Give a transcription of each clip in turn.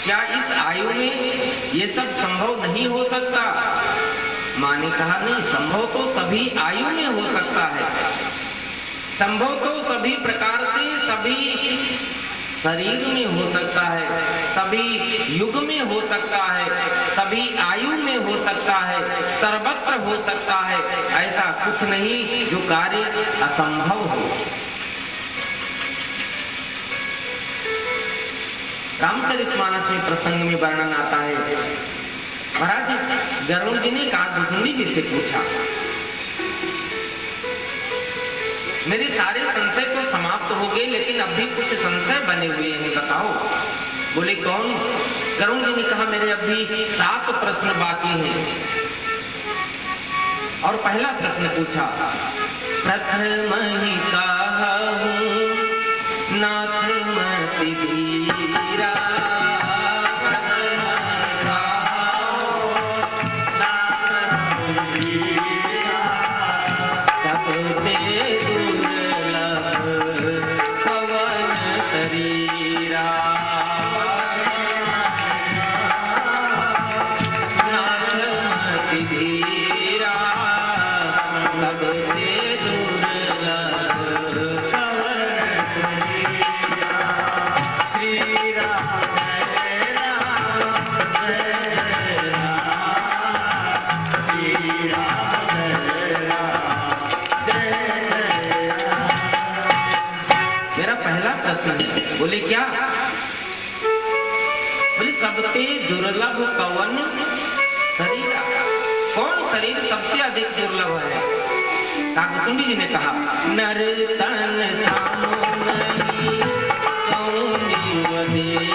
क्या इस आयु में ये सब संभव नहीं हो सकता? माँ ने कहा नहीं, संभव तो सभी आयु में हो सकता है, संभव तो सभी प्रकार से सभी शरीर में हो सकता है, सभी युग में हो सकता है, सभी आयु में हो सकता है, सर्वत्र हो सकता है। ऐसा कुछ नहीं जो कार्य असंभव हो। रामचरितमानस में प्रसंग में वर्णन आता है, महाराज गरुड़ जी ने काकभुसुंडी जी से पूछा, मेरे सारे संशय तो समाप्त हो गए, लेकिन अब भी कुछ संशय बने हुए हैं, बताओ। बोले कौन? गरुड़ जी ने कहा, मेरे अभी 7 प्रश्न बाकी हैं। और पहला प्रश्न पूछा, प्रथम ही कहूं नाथ मति धीरा, बोले क्या? बोले सबसे दुर्लभ कवन शरीर, कौन शरीर सबसे अधिक दुर्लभ है? काकभुसुंडी जी ने कहा, नर तन सामो नहीं कौनी वदेही,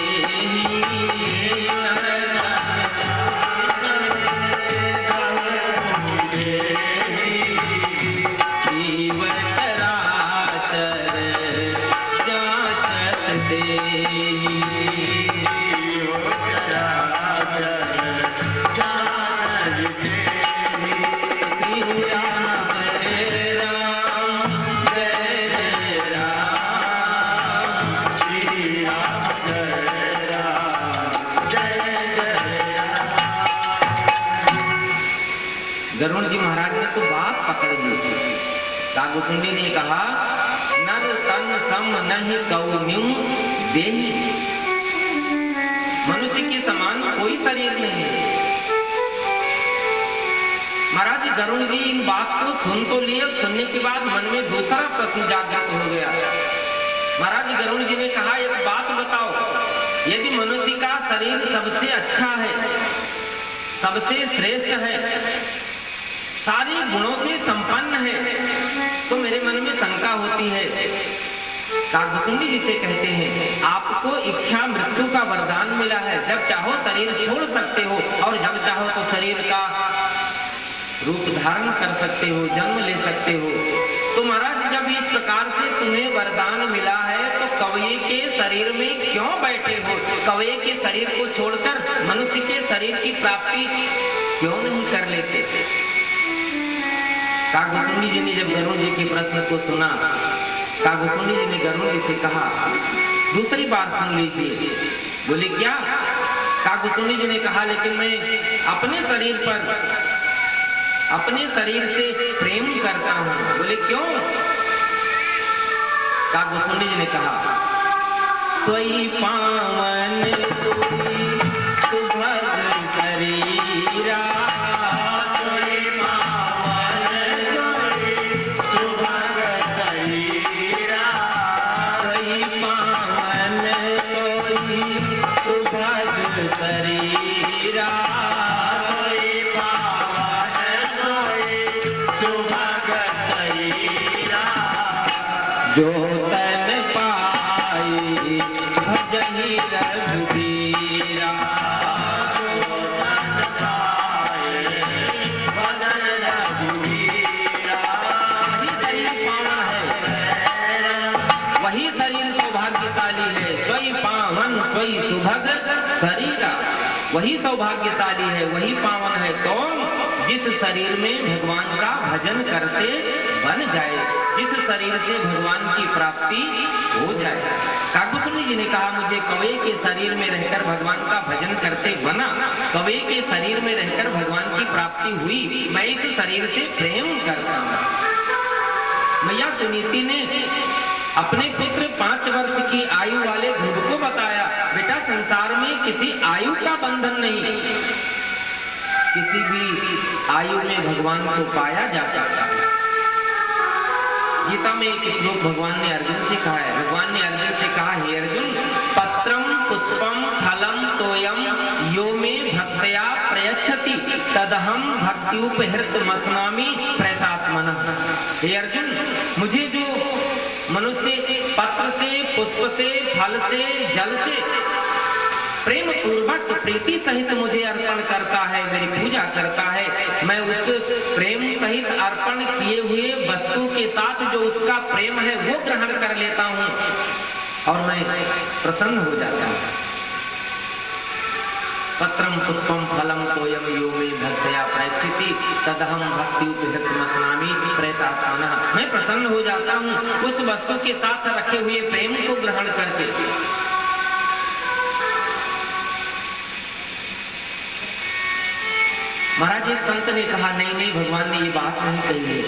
गरुड़ जी महाराज ने तो बात पकड़ ली। काकभुसुंडी ने कहा, नर तन सम नहीं कौन्यू देही, मनुष्य के समान कोई शरीर नहीं है। महाराज गरुड़ जी इन बात को सुन तो लिए, सुनने के बाद मन में दूसरा प्रश्न जागृत हो गया। महाराज गरुड़ जी ने कहा, एक बात बताओ, यदि मनुष्य का शरीर सबसे अच्छा है, सबसे श्रेष्ठ है, सारी गुणों से संपन्न है, तो मेरे मन में शंका होती है। काकभुसुंडी जी से कहते हैं, आपको इच्छा मृत्यु का वरदान मिला है, जब चाहो शरीर छोड़ सकते हो और जब चाहो तो शरीर का रूप धारण कर सकते हो, जन्म ले सकते हो। तो महाराज जब इस प्रकार से तुम्हें वरदान मिला है, तो कौवे के शरीर में क्यों बैठे हो? कौवे के शरीर को छोड़कर मनुष्य के शरीर की प्राप्ति क्यों नहीं कर लेते? काकभुसुंडी जी ने जब गरुड़ जी के प्रश्न को सुना, काकभुसुंडी जी ने गरुड़ जी से कहा, दूसरी बात सुन लीजिए। बोले क्या? काकभुसुंडी जी ने कहा, लेकिन मैं अपने शरीर पर, अपने शरीर से प्रेम करता हूं। बोले क्यों? काकभुसुंडी जी ने कहा, सोई पावन सोई सुभग शरीरा, जो तन पाई भजहि रघुबीरा, जो तन पाए भजन रघुबीरा। वही शरीर सौभाग्यशाली है, सोई पावन सोई सुभग शरीरा, वही सौभाग्यशाली है, वही पावन है। कौन? जिस शरीर में भगवान का भजन करते बन जाए, जिस शरीर से भगवान की प्राप्ति हो जाए। विष्णु जी ने कहा, मुझे कौवे के शरीर में रहकर भगवान का भजन करते बना, कौवे के शरीर में रहकर भगवान की प्राप्ति हुई, मैं इस शरीर से प्रेम करता हूँ। मैया सुनीति ने अपने पुत्र 5 वर्ष की आयु वाले ध्रुव को बताया, बेटा संसार में किसी आयु का बंधन नहीं, किसी भी आयु में भगवान को पाया जा सकता है। गीता में एक श्लोक भगवान ने अर्जुन से कहा है, भगवान ने अर्जुन से कहा, हे अर्जुन, पत्रम पुष्पम फलम तोयम यो मे भक्त्या प्रयच्छति तदहम भक्त्युपहृतमस्नामि प्रयतात्मनः। हे अर्जुन, मुझे जो मनुष्य पत्र से, पुष्प से, फल से, जल से प्रेम पूर्वक प्रीति सहित मुझे अर्पण करता है, मेरी पूजा करता है, मैं उस प्रेम सहित अर्पण किए हुए वस्तु के साथ जो उसका प्रेम है वो ग्रहण कर लेता हूँ और मैं प्रसन्न हो जाता हूँ। पत्रम पुष्पम फलम तोयम यो मे भक्त्या प्रयच्छति तदहम भक्त्युपहृतमस्नामि प्रयतात्मनः। मैं प्रसन्न हो जाता हूँ उस वस्तु के साथ रखे हुए प्रेम को ग्रहण करके। महाराज एक संत ने कहा, नहीं भगवान ने ये बात नहीं कही है।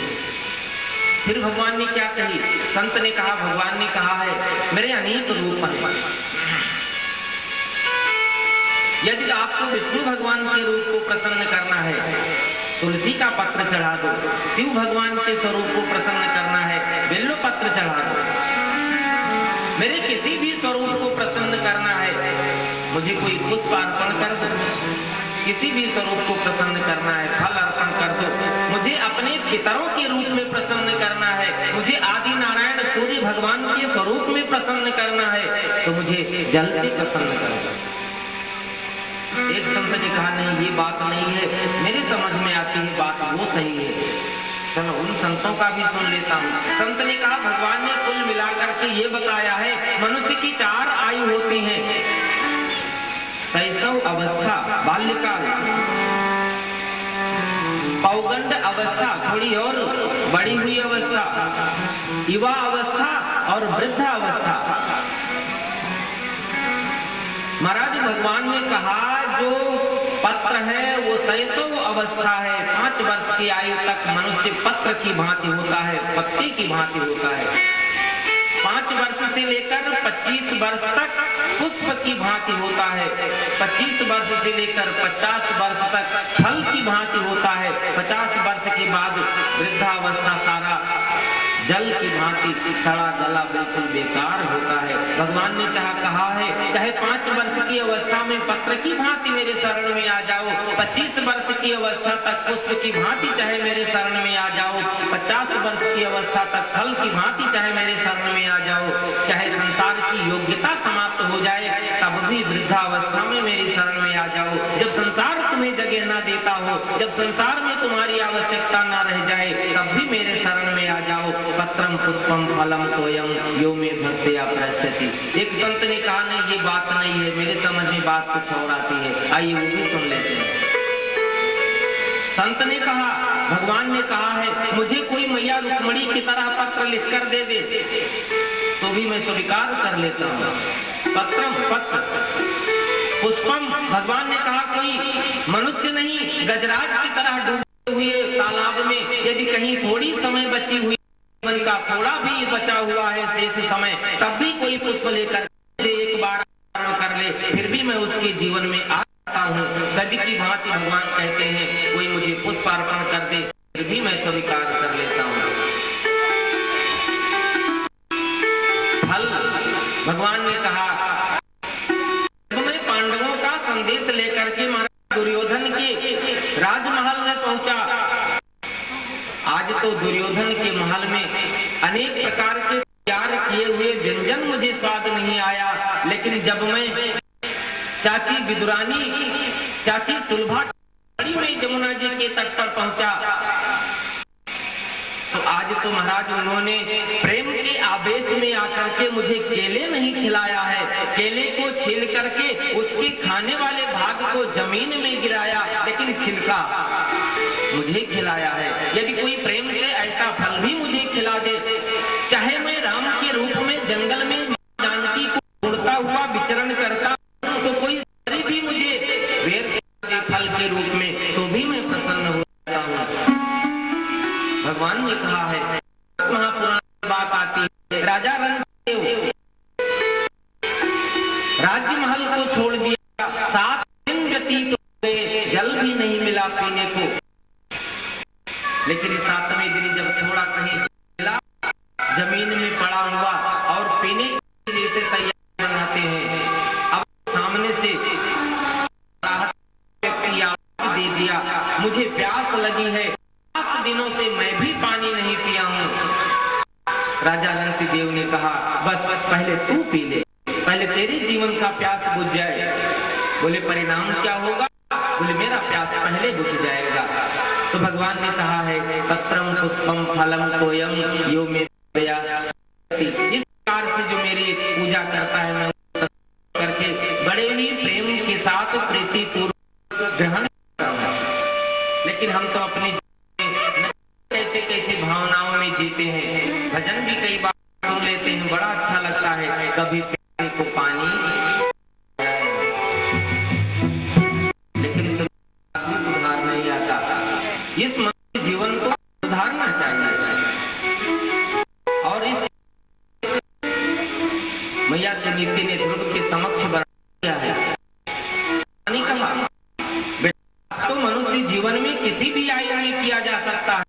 फिर भगवान ने क्या कही? संत ने कहा, भगवान ने कहा है, मेरे अनेक रूप हैं, यदि आपको विष्णु भगवान के रूप को प्रसन्न करना है तुलसी का पत्र चढ़ा दो, शिव भगवान के स्वरूप को प्रसन्न करना है बेल्लो पत्र चढ़ा दो, मेरे किसी भी स्वरूप को प्रसन्न करना है मुझे कोई पुष्प अर्पण कर दो, किसी भी स्वरूप को प्रसन्न करना है फल अर्पण कर दो, मुझे अपने पितरों के रूप में प्रसन्न करना है, मुझे आदि नारायण सूर्य भगवान के स्वरूप में प्रसन्न करना है तो मुझे जल से प्रसन्न कर दो। एक संत ने कहा, नहीं ये बात नहीं है, मेरी समझ में आती है बात वो सही है, चलो उन संतों का भी सुन लेता हूँ। संत ने कहा, भगवान ने कुल मिलाकर के ये बताया है मनुष्य की 4 आयु होती हैं, शैशव अवस्था बाल्यकाल, पौगंड अवस्था थोड़ी और बड़ी हुई अवस्था, युवा अवस्था और वृद्ध अवस्था। महाराज भगवान ने कहा जो पत्र है वो शैशव अवस्था है, 5 वर्ष की आयु तक मनुष्य पत्र की भांति होता है, पत्ते की भांति होता है। 5 वर्ष से लेकर 25 वर्ष तक पुष्प की भांति होता है, 25 वर्ष से लेकर 50 वर्ष तक फल की भांति होता है, 50 वर्ष के बाद वृद्धावस्था सारा जल की भांति सड़ा गला बिल्कुल बेकार होता है। भगवान ने कहा है चाहे 5 वर्ष की अवस्था में पत्र की भांति मेरे शरण में आ जाओ, 25 वर्ष की अवस्था तक पुष्प की भांति चाहे मेरे शरण में आ जाओ, 50 वर्ष की अवस्था तक फल की भांति चाहे मेरे शरण में आ जाओ, चाहे संसार की योग्यता समाप्त हो जाए तब भी वृद्धावस्था में मेरी शरण में आ जाओ। जब संसार तुम्हें जगह ना देता हो, जब संसार में तुम्हारी आवश्यकता ना रह जाए तब भी मेरे शरण में आ जाओ। पत्रम पुष्पम फलम तोयम यो मे भक्त्या प्रयच्छति। एक संत ने कहा, नहीं ये बात नहीं है, मेरे समझ में बात कुछ और आती है, आइए वो भी सुन लेते हैं। संत ने कहा, भगवान ने कहा है मुझे कोई मैया रुक्मणी की तरह पत्र लिखकर दे दे तो भी मैं स्वीकार कर लेता हूँ। पत्रम पत्र, पुष्पम भगवान ने कहा कोई मनुष्य नहीं गजराज की तरह डूबे हुए तालाब में यदि कहीं थोड़ी समय बची हुई जीवन का थोड़ा भी बचा हुआ है शेष समय तब भी कोई पुष्प लेकर एक बार कर ले फिर भी मैं उसके जीवन में आ जाता हूँ। गज की भांति भगवान कहते हैं कोई मुझे पुष्प अर्पण कर दे फिर भी मैं स्वीकार कर लेता हूँ। फल भगवान ने कहा मैं पांडवों का संदेश लेकर के महाराज दुर्योधन के राजमहल में पहुंचा। आज तो दुर्योधन के महल में अनेक प्रकार के तैयार किए हुए व्यंजन मुझे स्वाद नहीं आया, लेकिन जब मैं चाची विदुरानी चाची सुलभा में जमुना जी के तट पर पहुंचा तो आज तो महाराज उन्होंने प्रेम के आवेश में आकर के मुझे केले नहीं खिलाया है, केले को छील करके उसके खाने वाले भाग को जमीन में गिराया लेकिन छिलका मुझे खिलाया है। यदि कोई प्रेम से ऐसा फल भी मुझे खिला दे, चाहे मैं राम के रूप में जंगल में जानकी को ढूंढ को छोड़ दिया, 7 दिन व्यतीत हो गए, जल भी नहीं मिला पीने को। लेकिन इस 7वें दिन जब थोड़ा कहीं मिला, जमीन में पड़ा हुआ और पीने के लिए से तैयार बनाते हैं। अब सामने से व्यक्ति आवाज दे दिया, मुझे प्यास लगी है, 7 दिनों से मैं भी पानी नहीं पिया हूँ। राजा अनंत देव ने कहा, बस पहले तू पी ले, पहले तेरे जीवन का प्यास बुझ जाए। बोले परिणाम क्या होगा? बोले मेरा प्यास पहले बुझ जाएगा। तो भगवान ने कहा है, पत्रम पुष्पम फलम तोयम यो मे दया। इस प्रकार से जो मेरी पूजा करता है, मैं करके बड़े ही प्रेम के साथ प्रीति पूर्वक ग्रहण करता हूँ। लेकिन हम तो अपनी कैसे कैसे भावनाओं में जीते हैं। भजन भी कई बार सुन लेते हैं, बड़ा अच्छा लगता है, कभी प्यारे को पानी, लेकिन सुधार नहीं आता। इस मनुष्य जीवन को सुधारना चाहिए। और इस मैया की नीति ने ध्रुव के समक्ष बना दिया है। कहा बेटा, तो मनुष्य जीवन में किसी भी आयु में किया जा सकता है,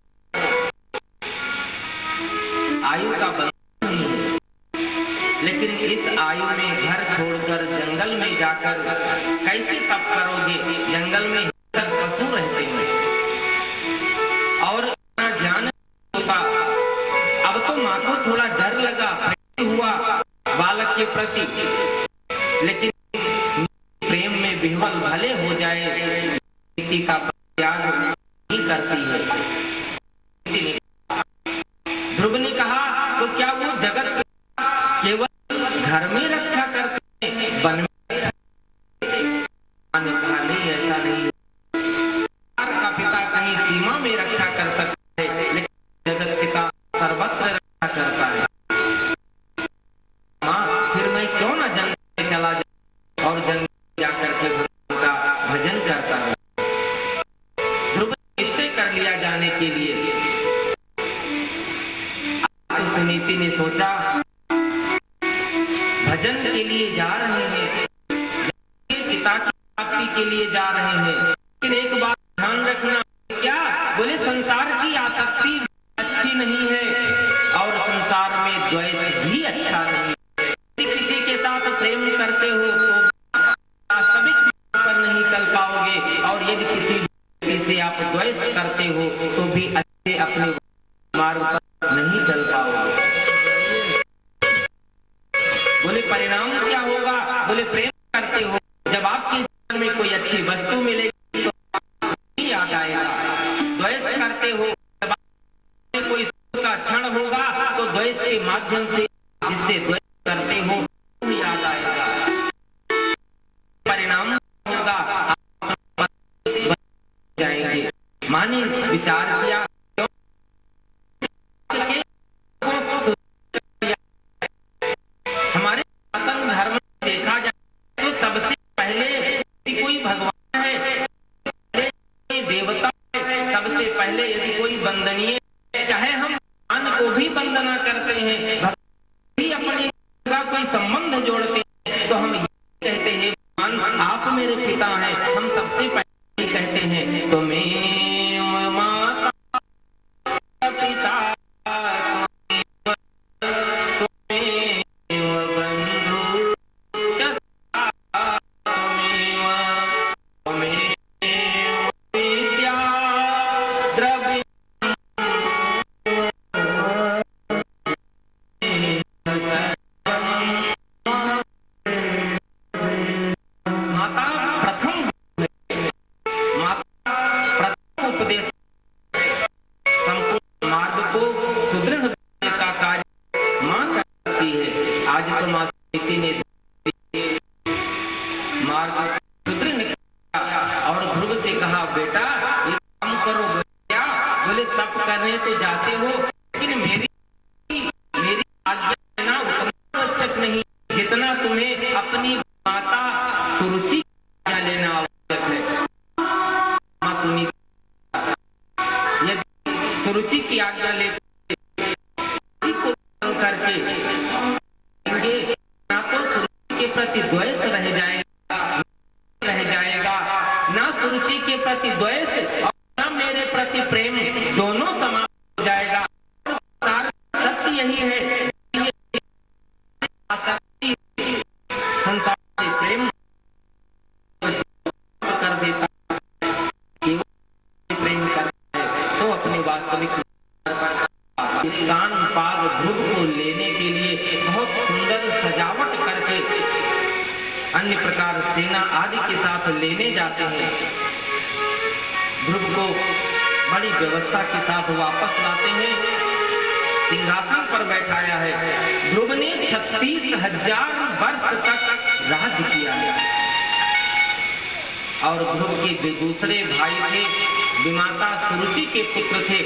आयु का बंधन नहीं है। लेकिन इस आयु में घर छोड़कर जंगल में जाकर कैसे तप करोगे? जंगल में पशु रहते हैं और इतना ध्यान होता। अब तो माँ को थोड़ा डर लगा हुआ बालक के प्रति, लेकिन प्रेम में विह्वल भले हो जाए, किसी का त्याग नहीं करती है। ध्रुव ने कहा, तो क्या वो जगत केवल घर में रक्षा करते हैं, वन में? ने कहा नहीं, ऐसा नहीं। का पिता कहीं सीमा में रक्षा कर सकता है, लेकिन जगत पिता सर्वत्र रक्षा करता है। माँ, फिर मैं क्यों ना जंगल में चला जाऊं और जंगल में जाकर के भगवान का भजन करता हूँ। ध्रुव निश्चय कर लिया जाने के लिए। सुनीति ने सोचा, भजन के लिए जा रहे हैं, पिता की प्राप्ति के लिए जा रहे हैं, लेकिन एक बात ध्यान रखना। क्या? बोले संसार की आसक्ति अच्छी नहीं है और संसार में द्वेष भी अच्छा नहीं है। किसी के साथ प्रेम करते हो तो वास्तविक पर नहीं चल पाओगे, और यदि किसी से आप द्वेष करते हो तो भी अच्छे अपने मार्ग पर नहीं चल पाओगे। बोले परिणाम क्या होगा? बोले प्रेम करते हो, जब आपके जीवन में कोई अच्छी वस्तु मिलेगी तो याद आएगा। द्वेष करते हो, जब आपके कोई सुख का क्षण होगा तो द्वेष के माध्यम से जिससे द्वेष करते हो याद आएगा। परिणाम होगा, जाएंगे। माने विचार किया, हमारे सनातन धर्म में देखा जाए तो सबसे पहले कोई भगवान है, देवता है, सबसे पहले यदि कोई वंदनीय, चाहे हम भगवान को भी वंदना करते हैं, भक्ति अपने का कोई संबंध जोड़ते हैं, तो हम ये कहते हैं भगवान आप मेरे पिता हैं। हम सबसे पहले कहते हैं, तो मैं माता पिता सुरुचि की आज्ञा लेते करके ना तो सुरुचि के प्रति द्वेष रह जाएगा प्रति द्वेष और न मेरे प्रति प्रेम, दोनों समाप्त हो जाएगा। सत्य यही है, संसार से प्रेम कर देता, प्रेम करता है तो अपनी वास्तविक कान पाग ध्रुव को लेने के लिए बहुत सुंदर सजावट करके अन्य प्रकार सेना आदि के साथ लेने जाते हैं। ध्रुव को बड़ी व्यवस्था के साथ वापस लाते हैं, सिंहासन पर बैठाया है। ध्रुव ने 36,000 वर्ष तक राज किया है और ध्रुव के दूसरे भाई थे, विमाता सुरुचि के पुत्र थे।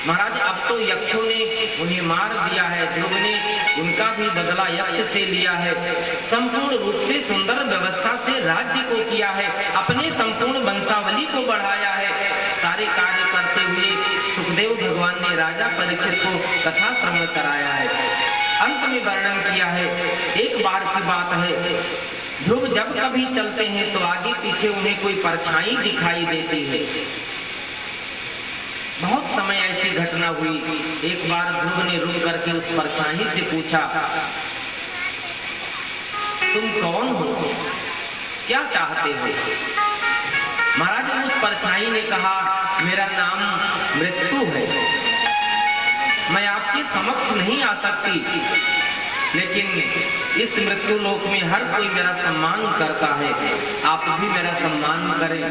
महाराज अब तो यक्षों ने उन्हें मार दिया है, ध्रुव ने उनका भी बदला यक्ष से लिया है। संपूर्ण रूप से सुंदर व्यवस्था से राज्य को किया है, अपने संपूर्ण वंशावली को बढ़ाया है। सारे कार्य करते हुए सुखदेव भगवान ने राजा परीक्षित को कथा श्रवण कराया है। अंत में वर्णन किया है, एक बार की बात है, ध्रुव जब कभी चलते हैं तो आगे पीछे उन्हें कोई परछाई दिखाई देती है। बहुत समय ऐसी घटना हुई। एक बार ध्रुव ने रुक करके उस परछाई से पूछा, तुम कौन हो, क्या चाहते हो? महाराज उस परछाई ने कहा, मेरा नाम मृत्यु है, मैं आपके समक्ष नहीं आ सकती, लेकिन इस मृत्यु लोक में हर कोई मेरा सम्मान करता है, आप भी मेरा सम्मान करें।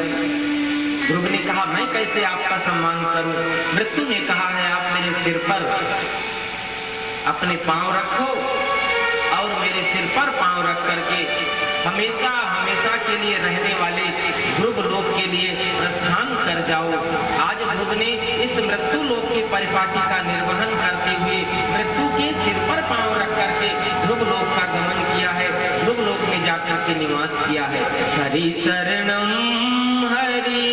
ध्रुव ने कहा, मैं कैसे आपका सम्मान करूं? मृत्यु ने कहा है, आप मेरे सिर पर अपने पांव रखो और मेरे सिर पर पांव रख करके हमेशा हमेशा के लिए रहने वाले ध्रुव लोक के लिए प्रस्थान कर जाओ। आज ध्रुव ने इस मृत्यु लोक के परिपाटी का निर्वहन करते हुए मृत्यु के सिर पर पांव रख करके ध्रुव लोक का गमन किया है, ध्रुव लोक में जाकर के निवास किया है। हरि शरणम हरि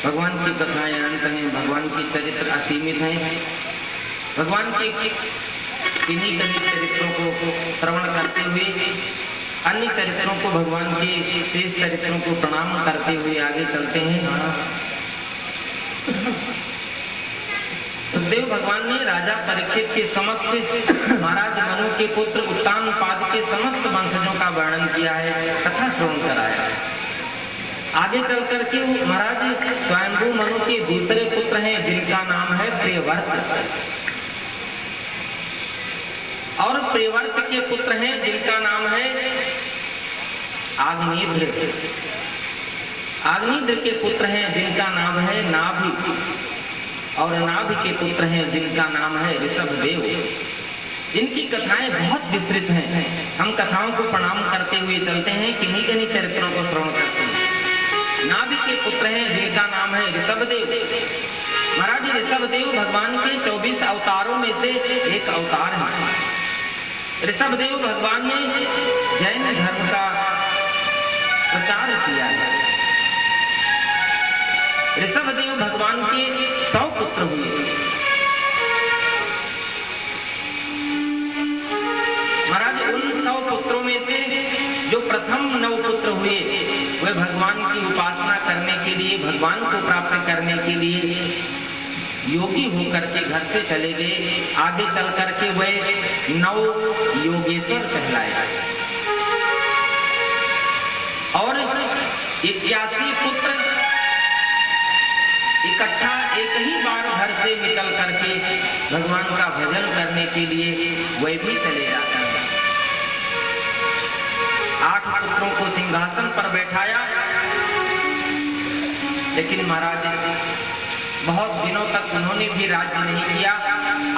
भगवान की कथाएं अनंत हैं, भगवान के चरित्र असीमित हैं। भगवान के किन्हीं कहीं चरित्रों को श्रवण करते हुए अन्य चरित्रों को, भगवान के शेष चरित्रों को प्रणाम करते हुए आगे चलते हैं। सुखदेव भगवान ने राजा परीक्षित के समक्ष महाराज मनु के पुत्र उत्तानपाद के समस्त वंशजों का वर्णन किया है, कथा श्रवण कराया है। आगे चल करके महाराज स्वयंभू मनु के दूसरे पुत्र हैं जिनका नाम है प्रियव्रत, और प्रियव्रत के पुत्र हैं जिनका नाम है आग्नेयद्र। आग्नेयद्र के पुत्र हैं जिनका नाम है नाभि, और नाभि के पुत्र हैं जिनका नाम है ऋषभदेव। इनकी कथाएं बहुत विस्तृत हैं। हम कथाओं को प्रणाम करते हुए चलते हैं, किन्हीं किन्हीं चरित्रों को श्रवण करते हैं। नाभि के पुत्र हैं जिनका नाम है ऋषभदेव। महाराज ऋषभदेव भगवान के 24 अवतारों में से एक अवतार है। ऋषभदेव भगवान ने जैन धर्म का प्रचार किया है। ऋषभदेव भगवान के 100 पुत्र हुए। महाराज उन 100 पुत्रों में से जो प्रथम 9 पुत्र हुए वे भगवान की उपासना करने के लिए, भगवान को प्राप्त करने के लिए योगी होकर के घर से चले गए। आगे चल करके वे 9 योगेश्वर कहलाए, और 81 पुत्र इकट्ठा एक ही बार घर से निकल करके भगवान का भजन करने के लिए वे भी चले जाते हैं। 8 पुत्रों को सिंहासन पर बैठाया, लेकिन महाराज बहुत दिनों तक उन्होंने भी राज्य नहीं किया।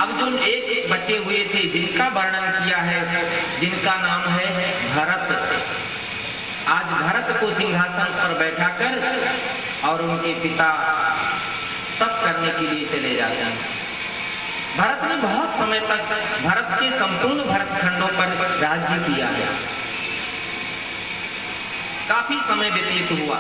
अब जो एक बचे हुए थे जिनका वर्णन किया है, जिनका नाम है भरत, आज भरत को सिंहासन पर बैठाकर और उनके पिता तप करने के लिए चले जाते हैं। भरत ने बहुत समय तक भारत के संपूर्ण भरत खंडों पर राज्य किया है। काफी समय व्यतीत हुआ।